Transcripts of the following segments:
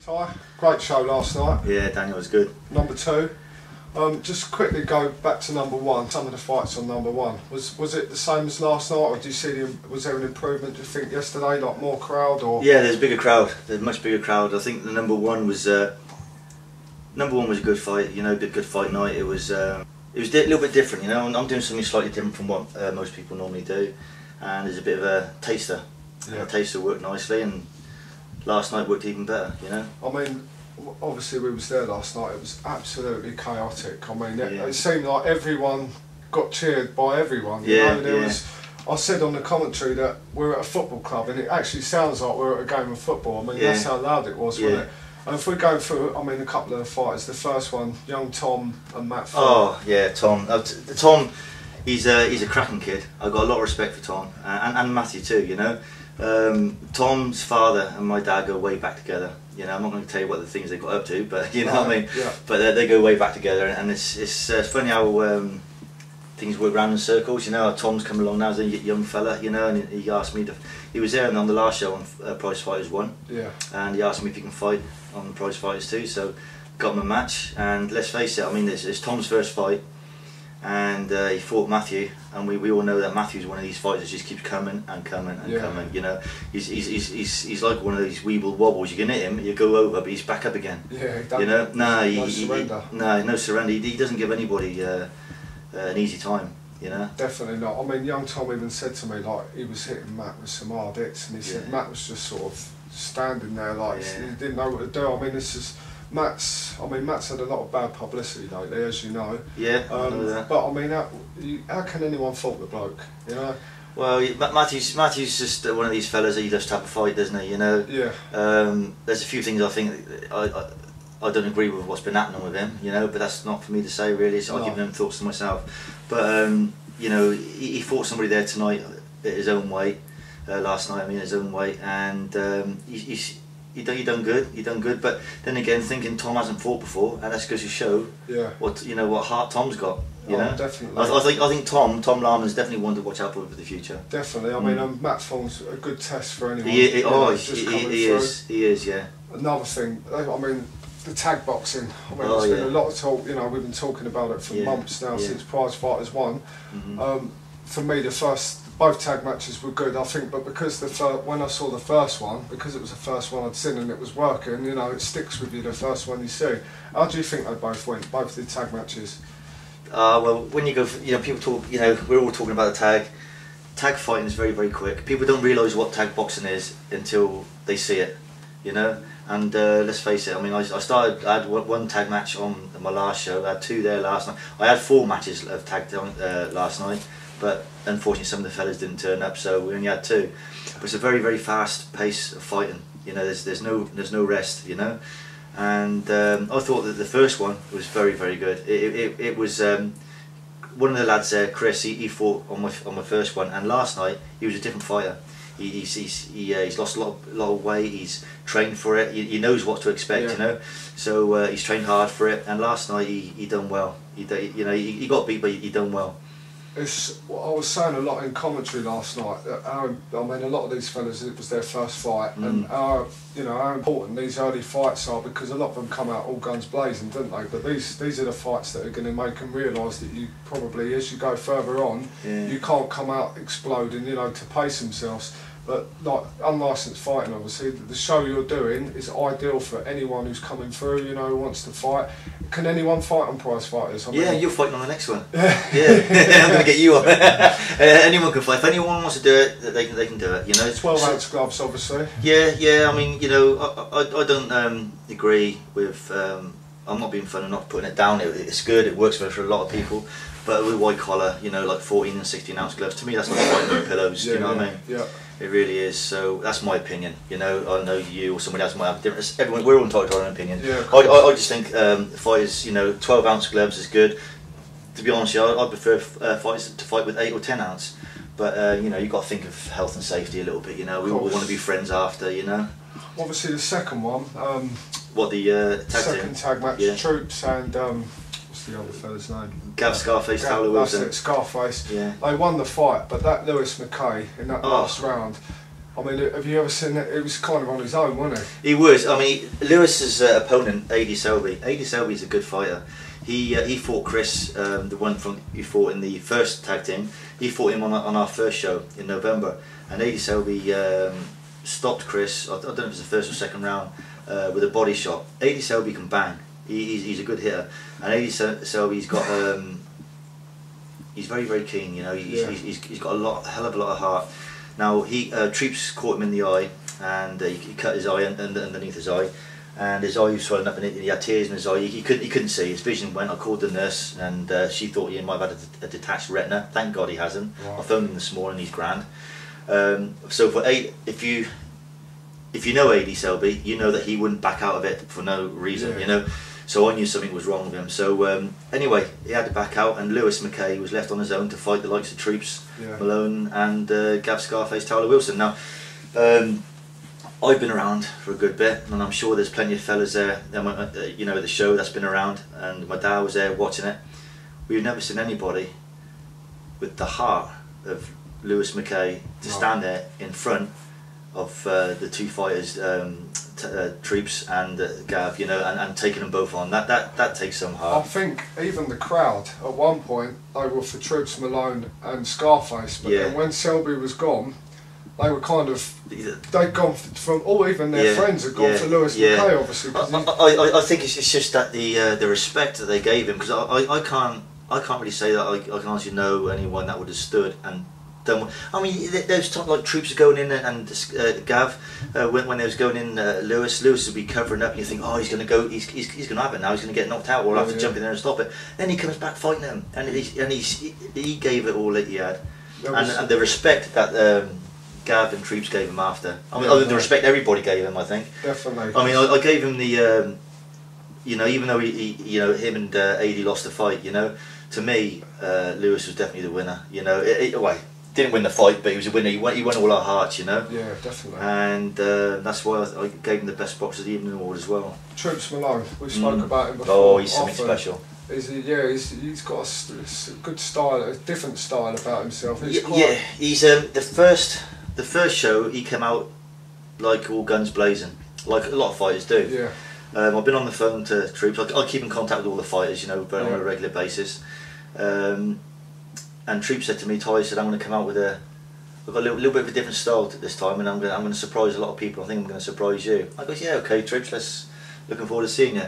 Ty, great show last night. Yeah, Daniel was good. Number 2. Just quickly go back to number 1. Some of the fights on number 1. Was it the same as last night, or do you see was there an improvement? Do you think yesterday, like more crowd, or? Yeah, there's a bigger crowd. There's a much bigger crowd. I think the number one was a good fight. You know, good fight night. It was a little bit different. You know, I'm doing something slightly different from what most people normally do, and there's a bit of a taster. Yeah. And the taster worked nicely, and last night worked even better. You know. I mean, obviously we was there last night. It was absolutely chaotic. I mean, it seemed like everyone got cheered by everyone. You know, there was. I said on the commentary that we're at a football club, and it actually sounds like we're at a game of football. I mean, that's how loud it was, wasn't it? And if we go through, I mean, a couple of the fighters. The first one, young Tom and Matt. Oh yeah, Tom. Tom, he's a cracking kid. I've got a lot of respect for Tom and Matthew too. You know, Tom's father and my dad go way back together. You know, I'm not going to tell you what the things they got up to, but you know what I mean. Yeah. But they go way back together, and it's funny how things work round in circles. You know, Tom's come along now as a young fella. You know, and he asked me to. He was there on the last show on Prizefighters 1. Yeah. And he asked me if he can fight on Prizefighters 2. So got him a match, and let's face it. I mean, it's Tom's first fight, and he fought Matthew, and we all know that Matthew's one of these fighters that just keeps coming and coming and coming. You know, he's like one of these weeble wobbles. You can hit him, you go over, but he's back up again. Yeah, you know, no surrender. He doesn't give anybody an easy time. You know, definitely not. I mean, young Tom even said to me like he was hitting Matt with some hard hits, and he said Matt was just sort of standing there like he didn't know what to do. I mean, this is. Matt's had a lot of bad publicity lately, as you know. Yeah, I know that. But I mean, how can anyone fault the bloke? You know. Well, Matthew's just one of these fellas that he loves to have a fight, doesn't he? You know. Yeah. There's a few things I think I don't agree with what's been happening with him. You know, but that's not for me to say really. So I'll give them thoughts to myself. But you know, he fought somebody there tonight at his own weight. Last night, I mean, his own weight, and You done good, but then again, thinking Tom hasn't fought before, and that's because you show what heart Tom's got. You know, definitely. I think Tom Larman's definitely one to watch out for the future. Definitely. I mean, Matt Fong's a good test for anyone. He is. Yeah. Another thing, I mean, the tag boxing. I mean, there's been a lot of talk. You know, we've been talking about it for months now since Prizefighters 1. For me, both tag matches were good, I think, but because when I saw the first one, because it was the first one I'd seen and it was working, you know, it sticks with you, the first one you see. How do you think they both went, both the tag matches? Well, when you go, you know, people talk, you know, we're all talking about the tag fighting is very, very quick. People don't realise what tag boxing is until they see it, you know, and let's face it, I mean, I had one tag match on my last show, I had 2 there last night. I had 4 matches of tag last night, but unfortunately some of the fellas didn't turn up, so we only had 2. But it's a very, very fast pace of fighting. You know, there's no rest. You know, and I thought that the first one was very, very good. It was one of the lads there, Chris. He fought on my first one, and last night he was a different fighter. He's lost a lot of weight. He's trained for it. He knows what to expect. You know, so he's trained hard for it. And last night he done well. He got beat, but he done well. I was saying a lot in commentary last night that I mean, a lot of these fellas, it was their first fight, and how important these early fights are, because a lot of them come out all guns blazing, don't they? But these are the fights that are going to make them realise that you probably, as you go further on, you can't come out exploding, you know, to pace themselves. But like unlicensed fighting, obviously, the show you're doing is ideal for anyone who's coming through, you know, who wants to fight. Can anyone fight on Prizefighters? You're fighting on the next one. I'm going to get you on. Anyone can fight. If anyone wants to do it, they can do it. You know, 12-ounce gloves, obviously. Yeah. I mean, you know, I don't agree with. I'm not being funny, I'm not putting it down. It's good. It works for a lot of people. But with white collar, you know, like 14 and 16-ounce gloves, to me that's like fighting with pillows. You know what I mean? Yeah. It really is. So that's my opinion. You know, I know you or somebody else might have different. Everyone, we're all entitled to our own opinion. Yeah, I just think fighters, you know, 12-ounce gloves is good. To be honest, I prefer fighters to fight with 8 or 10-ounce. But you know, you've got to think of health and safety a little bit. You know, we all want to be friends after. You know. Obviously, the second one. Second tag match? Troops and. The other fella's name? Scarface Towler Wilson. That's it, Scarface. Yeah. They won the fight, but that McKay in that last round, I mean, have you ever seen it? It was kind of on his own, wasn't he? He was. I mean, Lewis's opponent, A.D. Selby. A.D. Selby's a good fighter. He fought Chris, the one from he fought in the first tag team. He fought him on our first show in November, and A.D. Selby stopped Chris. I don't know if it was the first or second round with a body shot. A.D. Selby can bang. He's a good hitter, and A.D. Selby's got he's very keen. You know, he's got a hell of a lot of heart. Now Treeps caught him in the eye, and he cut his eye underneath his eye, and his eye was swollen up, and he had tears in his eye. He couldn't see. His vision went. I called the nurse, and she thought he might have had a detached retina. Thank God he hasn't. Wow. I phoned him this morning. He's grand. So if you know A.D. Selby, you know that he wouldn't back out of it for no reason. Yeah. You know. So I knew something was wrong with him. So anyway, he had to back out, and Lewis McKay was left on his own to fight the likes of Treeps, Malone, and Gav Scarface, Tyler Wilson. Now, I've been around for a good bit, and I'm sure there's plenty of fellas there, you know, at the show that's been around, and my dad was there watching it. We've never seen anybody with the heart of Lewis McKay to stand there in front of the two fighters, Treeps and Gav, you know, and taking them both on. That takes some heart. I think even the crowd at one point, they were for Treeps, Malone and Scarface, but then when Selby was gone, they were kind of, they'd gone from, even their friends had gone for Lewis McKay, obviously. I think it's just that the respect that they gave him, because I can't really say that I can honestly know anyone that would have stood and done. I mean, there's times like Treeps going in and Gav, when they was going in, Lewis would be covering up, and you think, oh, he's going to go, he's going to have it now, he's going to get knocked out, or I'll have to jump in there and stop it. Then he comes back fighting him, and he gave it all that he had, and the respect that Gav and Treeps gave him after. I mean, the respect everybody gave him, I think. Definitely. I mean, I gave him the, you know, even though you know, him and AD lost the fight, you know, to me, Lewis was definitely the winner. You know, well, didn't win the fight, but he was a winner. He won all our hearts, you know. Yeah, definitely. And that's why I gave him the best boxer of the evening award as well. Treeps Malone, we spoke about him before. Oh, he's something special. He's got a good style, a different style about himself. He's the first show he came out like all guns blazing, like a lot of fighters do. Yeah. I've been on the phone to Treeps. I keep in contact with all the fighters, you know, but on a regular basis. And Treeps said to me, Ty, said, I'm going to come out with I've got a little bit of a different style this time, and I'm going to surprise a lot of people. I think I'm going to surprise you. I goes, yeah, okay, Treeps, looking forward to seeing you.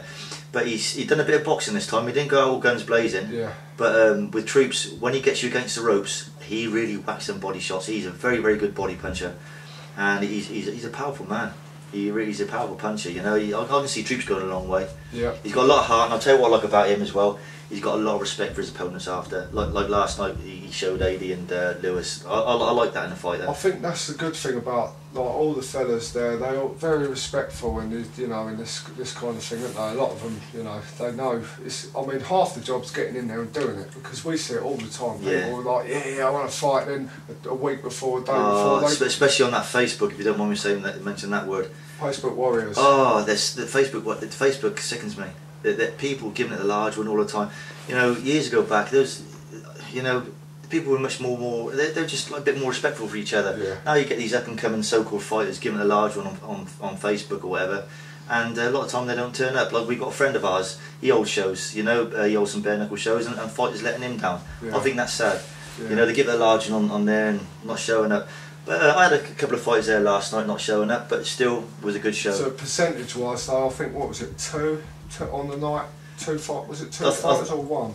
But he'd done a bit of boxing this time. He didn't go out all guns blazing. Yeah. But with Treeps, when he gets you against the ropes, he really whacks some body shots. He's a very, very good body puncher, and he's a powerful man. He's a powerful puncher. You know, I can see Treeps going a long way. Yeah. He's got a lot of heart, and I'll tell you what I like about him as well. He's got a lot of respect for his opponents after. Like last night, he showed AD and Lewis. I like that in a fight. I think that's the good thing about all the fellas there. They're all very respectful, and you know, in this kind of thing, aren't they? A lot of them, you know, they know. I mean, half the job's getting in there and doing it, because we see it all the time. People are like, I want to fight. Then a week before, a day before. Especially on that Facebook, if you don't mind me saying that, mention that word. Facebook warriors. Oh, the Facebook sickens me. That people giving it the large one all the time. You know, years ago back, there was, you know, people were much more. They're just like a bit more respectful for each other. Yeah. Now you get these up and coming so-called fighters giving it a large one on Facebook or whatever, and a lot of time they don't turn up. Like, we've got a friend of ours, he holds shows, you know, he holds some bare knuckle shows, and fighters letting him down. Yeah. I think that's sad. Yeah. You know, they give it a large one on there and not showing up. But I had a couple of fighters there last night not showing up, but still was a good show. So percentage-wise, though, I think, what was it, two on the night? Was it two fighters or one?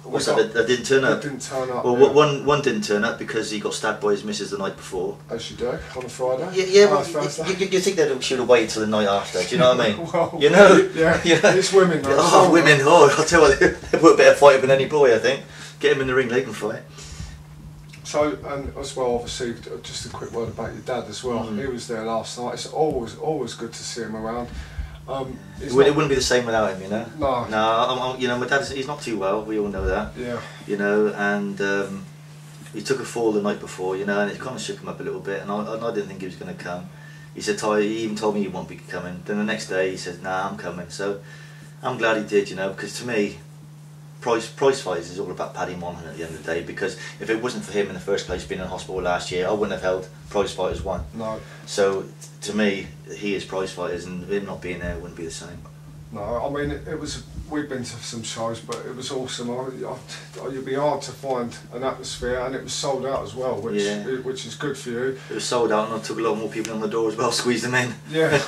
What's that? That didn't turn up. Didn't turn up. Well, yeah. one didn't turn up because he got stabbed by his missus the night before. As you do on a Friday. Yeah, well, you think they should have waited till the night after? Do you know what I mean? Well, you know. Yeah. It's women. Though. Oh, women! Oh, I'll tell you what, they put a better fight than any boy. I think. Get him in the ring, they can fight. So, and as well, obviously, just a quick word about your dad as well. He was there last night. It's always good to see him around. It wouldn't be the same without him, you know. No. You know, my dad, he's not too well. We all know that. Yeah. You know, and he took a fall the night before, you know, and it kind of shook him up a little bit. And I didn't think he was going to come. He said, Ty, he even told me he won't be coming. Then the next day he said, nah, I'm coming. So I'm glad he did, you know, because to me, Prize Fighters is all about Paddy Monaghan at the end of the day, because if it wasn't for him in the first place being in hospital last year, I wouldn't have held Prize Fighters 1. No. So to me, he is Prize Fighters, and him not being there wouldn't be the same. No, I mean, it was. We've been to some shows, but it was awesome. You'd be hard to find an atmosphere, and it was sold out as well, which is good for you. It was sold out, and I took a lot more people on the door as well, squeezed them in. Yeah.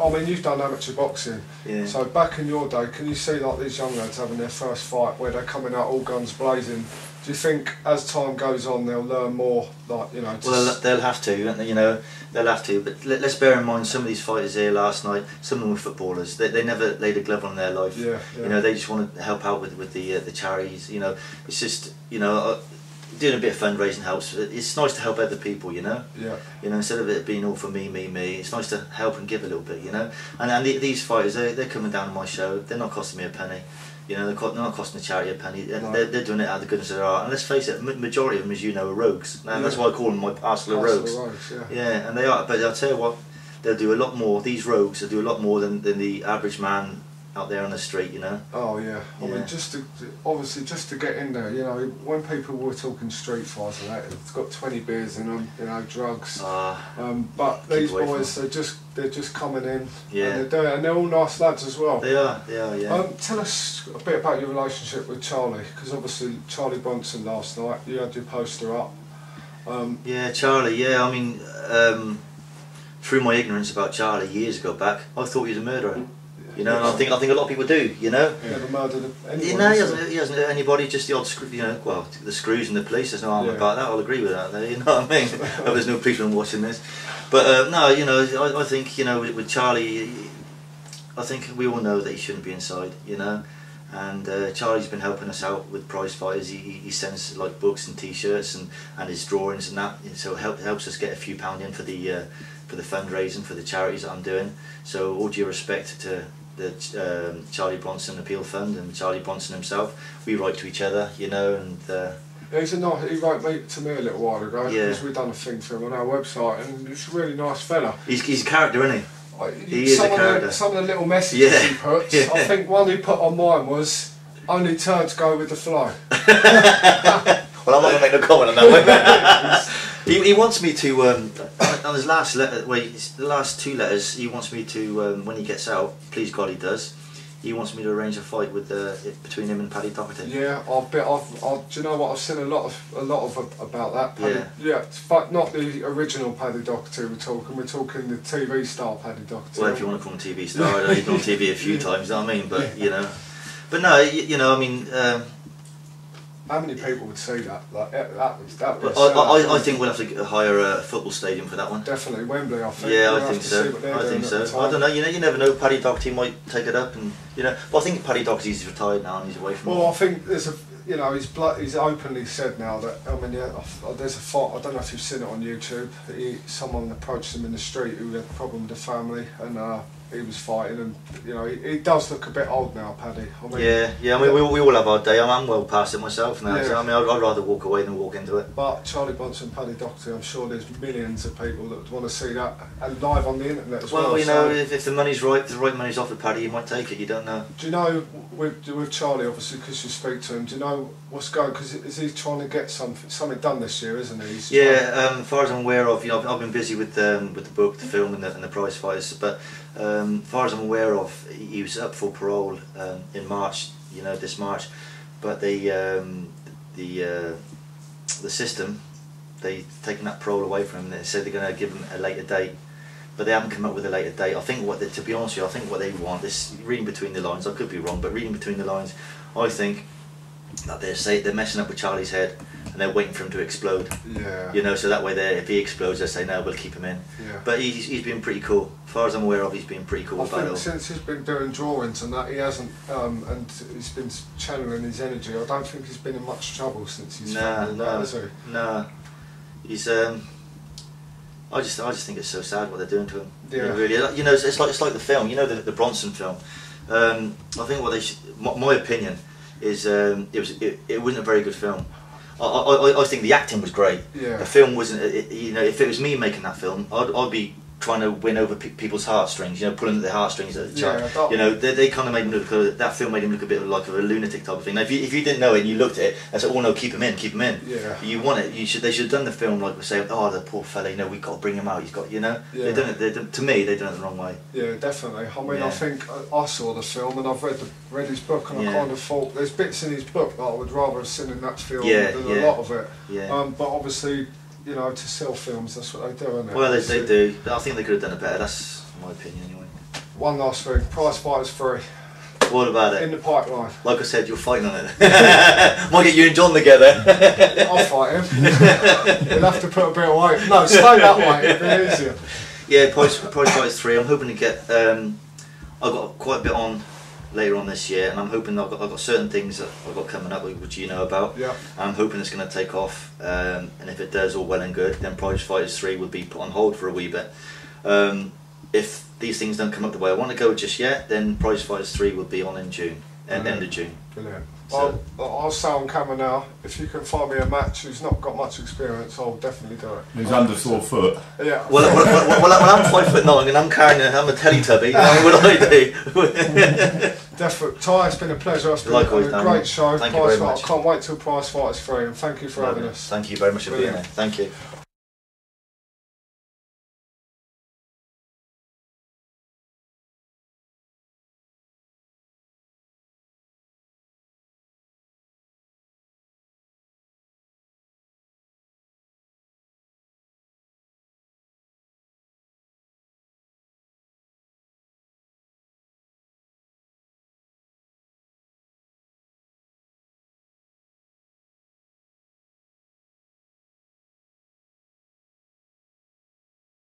I mean, you've done amateur boxing. Yeah. So back in your day, can you see like these young lads having their first fight where they're coming out all guns blazing? Do you think as time goes on they'll learn more, like, you know? Well, they'll have to, you know, they'll have to. But let's bear in mind, some of these fighters here last night, some of them were footballers. They never laid a glove on their life. Yeah. You know, they just want to help out with the charities. You know, it's just, you know, doing a bit of fundraising helps. It's nice to help other people, you know. Yeah. You know, instead of it being all for me, it's nice to help and give a little bit, you know. And these fighters, they're coming down to my show. They're not costing me a penny. You know, they're not costing the charity a penny. No. They're doing it out of the goodness of their heart. And let's face it, majority of them, as you know, are rogues. And that's why I call them my parcel of rogues. Yeah, and they are. But I'll tell you what, they'll do a lot more. These rogues will do a lot more than the average man out there on the street, you know. Oh yeah. I mean, obviously just to get in there, you know, when people were talking street fights and that, it's got 20 beers in them, you know, drugs. But these boys, they're just coming in. Yeah. And they're all nice lads as well. They are, yeah. Tell us a bit about your relationship with Charlie, because obviously Charlie Bronson last night, you had your poster up. Yeah, Charlie. Yeah, I mean, through my ignorance about Charlie years ago back, I thought he was a murderer. You know, and I think a lot of people do. You know, he never murdered anyone. You know, he hasn't hurt anybody. Just the odd screw. You know, well, the screws and the police. There's no harm about that. I'll agree with that. There, you know what I mean? Hope there's no policemen watching this. But no, you know, I think, you know, with Charlie, I think we all know that he shouldn't be inside. You know, and Charlie's been helping us out with prize fighters. He sends like books and T-shirts and his drawings and that. So it helps us get a few pound in for the fundraising for the charities that I'm doing. So all due respect to the Charlie Bronson Appeal Fund and Charlie Bronson himself, we write to each other, you know, and he wrote to me a little while ago, because we've done a thing for him on our website, and he's a really nice fella. He's a character, isn't he? He is a character. Some of the little messages he puts, I think one he put on mine was, "Only turns go with the flow." Well, I'm not going to make no comment on that one. He wants me to, on his last letter, the last 2 letters, he wants me to, when he gets out, please God he does, he wants me to arrange a fight with between him and Paddy Doherty. Yeah, do you know what, I've seen a lot of about that. Paddy, yeah, but not the original Paddy Doherty we're talking the TV star Paddy Doherty. Well, if you want to call him TV star, I know he's been on TV a few times, you know what I mean, but you know. But no, you know, I mean, how many people would see that? Like I think we'll have to hire a football stadium for that one. Definitely Wembley, I think. Yeah, I think so. I don't know. You never know. Paddy Doherty might take it up, and you know. But I think Paddy Doherty's retired now and he's away from. Well, I think there's he's openly said now that, I mean, there's a fight. I don't know if you've seen it on YouTube. Someone approached him in the street who had a problem with the family, and he was fighting, and you know, he does look a bit old now, Paddy. I mean, yeah. I mean, we all have our day. I'm well past it myself now. So, I mean, I'd rather walk away than walk into it. But Charlie Bronson, Paddy Doherty, I'm sure there's millions of people that would want to see that, and live on the internet as well. Well, you know, if the money's right, if the right money's offered Paddy, you might take it. You don't know. Do you know, with Charlie, obviously, because you speak to him, do you know what's going? Because is he trying to get something done this year, isn't he? As far as I'm aware of, you know, I've been busy with the book, the film, and the prize fighters, but. As far as I'm aware of, he was up for parole in March, you know, this March, but the system, they've taken that parole away from him. They said they're going to give him a later date, but they haven't come up with a later date. I think to be honest with you, I think what they want is, reading between the lines, I could be wrong, but reading between the lines, I think that they're messing up with Charlie's head and they're waiting for him to explode. Yeah. You know, so that way if he explodes, they say no, we'll keep him in. Yeah. But he's been pretty cool. As far as I'm aware of, he's been pretty cool about it all. Since he's been doing drawings and that, he hasn't, and he's been channeling his energy. I don't think he's been in much trouble since he's has he? No. He's I just think it's so sad what they're doing to him. Yeah. Really, you know, it's like the film. You know, the Bronson film. I think what my opinion is, it wasn't a very good film. I think the acting was great. Yeah. The film wasn't. You know, if it was me making that film, I'd be trying to win over people's heartstrings, you know, pulling at their heartstrings at the child. Yeah, you know, they kind of made him look, that film made him look a bit like a lunatic type of thing. Now, if you didn't know it and you looked at it and said, oh no, keep him in. Yeah. You want it, they should have done the film like we're saying, oh, the poor fella, you know, we've got to bring him out, he's got, you know. Yeah. To me, they've done it the wrong way. Yeah, definitely. I mean, Yeah. I think I saw the film and I've read his book, and I Yeah. kind of thought there's bits in his book that I would rather have seen in that film Yeah, than yeah. a lot of it. Yeah. But obviously, you know, to sell films, that's what they do, isn't it? Well, they do, but I think they could have done it better. That's my opinion anyway. One last thing, Prizefighters 3 What about it? in the pipeline. Like I said, you're fighting on it. Might get you and John together. I'll fight him. He'll have to put a bit of weight. No, stay that way, it'll be easier. Yeah, Prizefighters 3. I'm hoping to get. I've got quite a bit on later on this year, and I'm hoping I've got certain things that I've got coming up, which you know about. Yeah. I'm hoping it's going to take off, and if it does, all well and good. Then Prizefighters 3 would be put on hold for a wee bit. If these things don't come up the way I want to go just yet, then Prizefighters 3 will be on in June, end of June. Brilliant. So, I'll say on camera now, if you can find me a match who's not got much experience, I'll definitely do it. Who's under 4 foot? Yeah. well, I'm 5'9" and I'm I'm a Teletubby. What would I do? Definitely. Ty, it's been a pleasure. It's been Likewise, a Dan. great show. Thank you very I much. can't wait till Prizefighters 3, and thank you for having us. Thank you very much for being Brilliant. there. Thank you.